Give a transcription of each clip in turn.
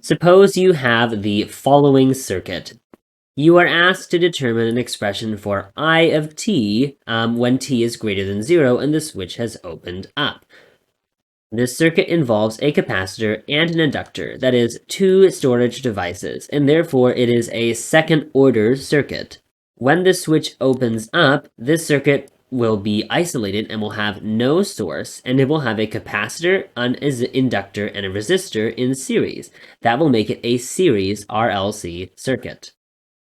Suppose you have the following circuit. You are asked to determine an expression for I of t when t is greater than 0 and the switch has opened up. This circuit involves a capacitor and an inductor, that is, two storage devices, and therefore it is a second-order circuit. When the switch opens up, this circuit will be isolated and will have no source, and it will have a capacitor, an inductor, and a resistor in series. That will make it a series RLC circuit.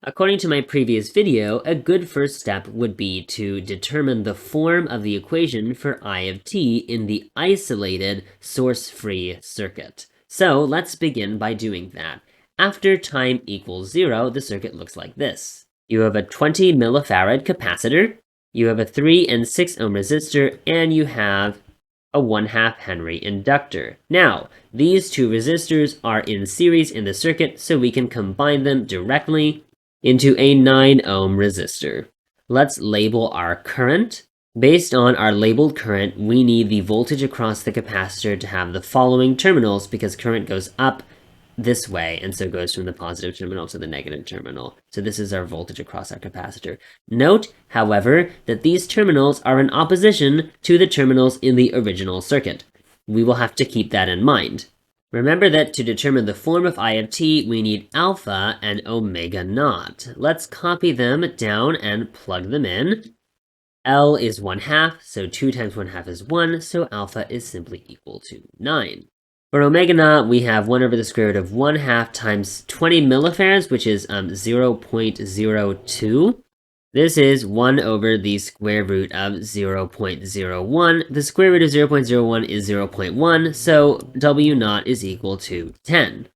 According to my previous video, a good first step would be to determine the form of the equation for I of t in the isolated source-free circuit. So let's begin by doing that. After time equals 0, the circuit looks like this. You have a 20 millifarad capacitor, you have a 3 and 6 ohm resistor, and you have a 1/2 Henry inductor. Now, these two resistors are in series in the circuit, so we can combine them directly into a 9 ohm resistor. Let's label our current. Based on our labeled current, we need the voltage across the capacitor to have the following terminals because current goes up this way and so goes from the positive terminal to the negative terminal. So this is our voltage across our capacitor. Note, however, that these terminals are in opposition to the terminals in the original circuit. We will have to keep that in mind. Remember that to determine the form of I of t, we need alpha and omega naught. Let's copy them down and plug them in. L is 1/2, so 2 times 1/2 is 1, so alpha is simply equal to 9. For omega naught, we have 1 over the square root of 1/2 times 20 millifarads, which is 0.02. This is 1 over the square root of 0.01. The square root of 0.01 is 0.1, so W naught is equal to 10.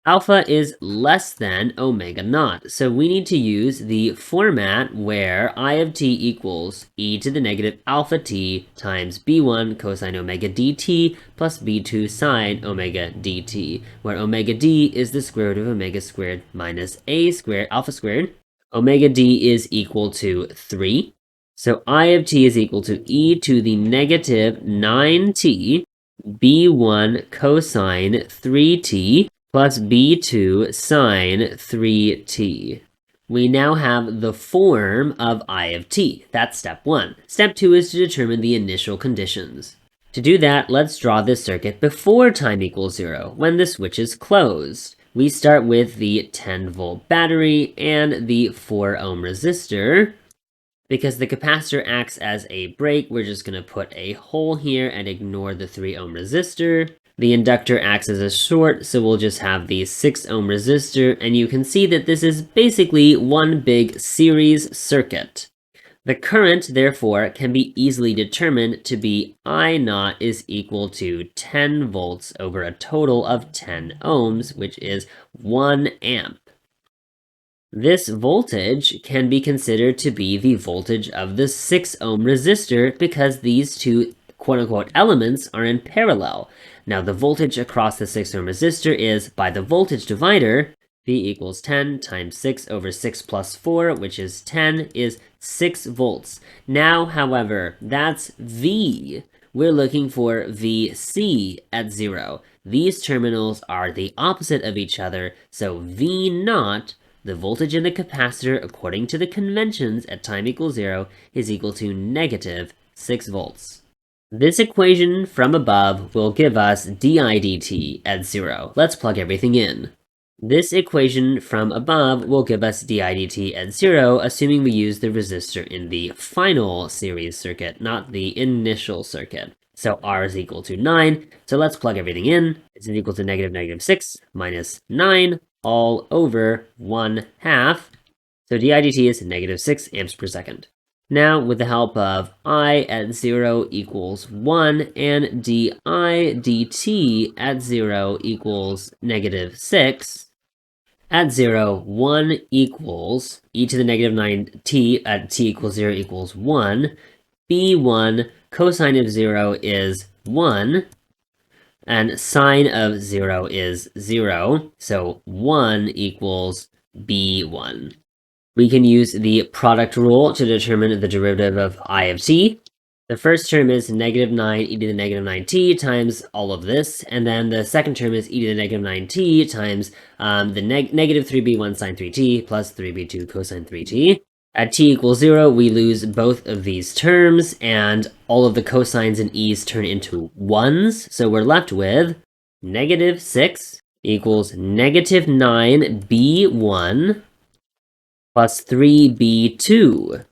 Alpha is less than omega naught, so we need to use the format where I of t equals e to the negative alpha t times b1 cosine omega dt plus b2 sine omega dt, where omega d is the square root of omega squared minus a squared, alpha squared. Omega d is equal to 3, so I of t is equal to e to the negative 9t b1 cosine 3t plus b2 sine 3t. We now have the form of I of t. That's step 1. Step 2 is to determine the initial conditions. To do that, let's draw this circuit before time equals 0, when the switch is closed. We start with the 10-volt battery and the 4 ohm resistor. Because the capacitor acts as a brake, we're just going to put a hole here and ignore the 3 ohm resistor. The inductor acts as a short, so we'll just have the 6 ohm resistor, and you can see that this is basically one big series circuit. The current, therefore, can be easily determined to be I naught is equal to 10 volts over a total of 10 ohms, which is 1 amp. This voltage can be considered to be the voltage of the 6 ohm resistor because these two quote-unquote elements are in parallel. Now the voltage across the 6 ohm resistor is, by the voltage divider, V equals 10 times 6 over 6 plus 4, which is 10, is 6 volts. Now, however, that's V. We're looking for VC at 0. These terminals are the opposite of each other, so V naught, the voltage in the capacitor according to the conventions at time equals 0, is equal to negative 6 volts. This equation from above will give us di dt at 0. Let's plug everything in. This equation from above will give us di dt at 0, assuming we use the resistor in the final series circuit, not the initial circuit. So R is equal to 9, so let's plug everything in. It's equal to negative 6 minus 9 all over 1/2. So di dt is negative 6 amps per second. Now, with the help of I at 0 equals 1 and di dt at 0 equals negative 6, at 0, 1 equals e to the negative 9t at t equals 0 equals 1. b1 cosine of 0 is 1, and sine of 0 is 0, so 1 equals b1. We can use the product rule to determine the derivative of I of t. The first term is negative 9 e to the negative 9t times all of this, and then the second term is e to the negative 9t times the negative 3b1 sine 3t plus 3b2 cosine 3t. At t equals 0, we lose both of these terms, and all of the cosines and e's turn into 1s, so we're left with negative 6 equals negative 9b1 plus 3b2.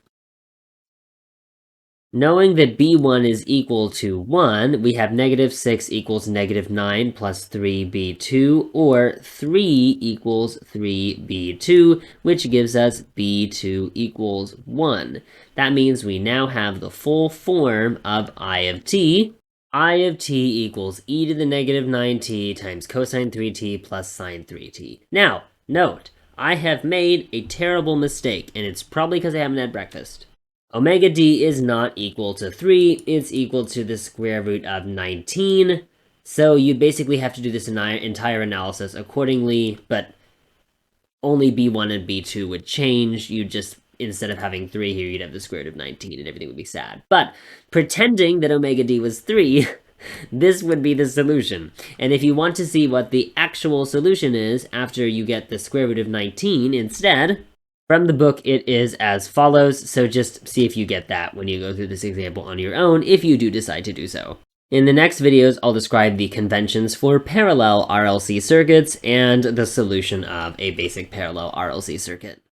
Knowing that b1 is equal to 1, we have negative 6 equals negative 9 plus 3b2, or 3 equals 3b2, which gives us b2 equals 1. That means we now have the full form of I of t. I of t equals e to the negative 9t times cosine 3t plus sine 3t. Now, note, I have made a terrible mistake, and it's probably because I haven't had breakfast. Omega d is not equal to 3, it's equal to the square root of 19, so you basically have to do this entire analysis accordingly, but only b1 and b2 would change. You just, instead of having 3 here, you'd have the square root of 19 and everything would be sad. But pretending that omega d was 3, this would be the solution. And if you want to see what the actual solution is after you get the square root of 19 instead, from the book, it is as follows, so just see if you get that when you go through this example on your own, if you do decide to do so. In the next videos, I'll describe the conventions for parallel RLC circuits and the solution of a basic parallel RLC circuit.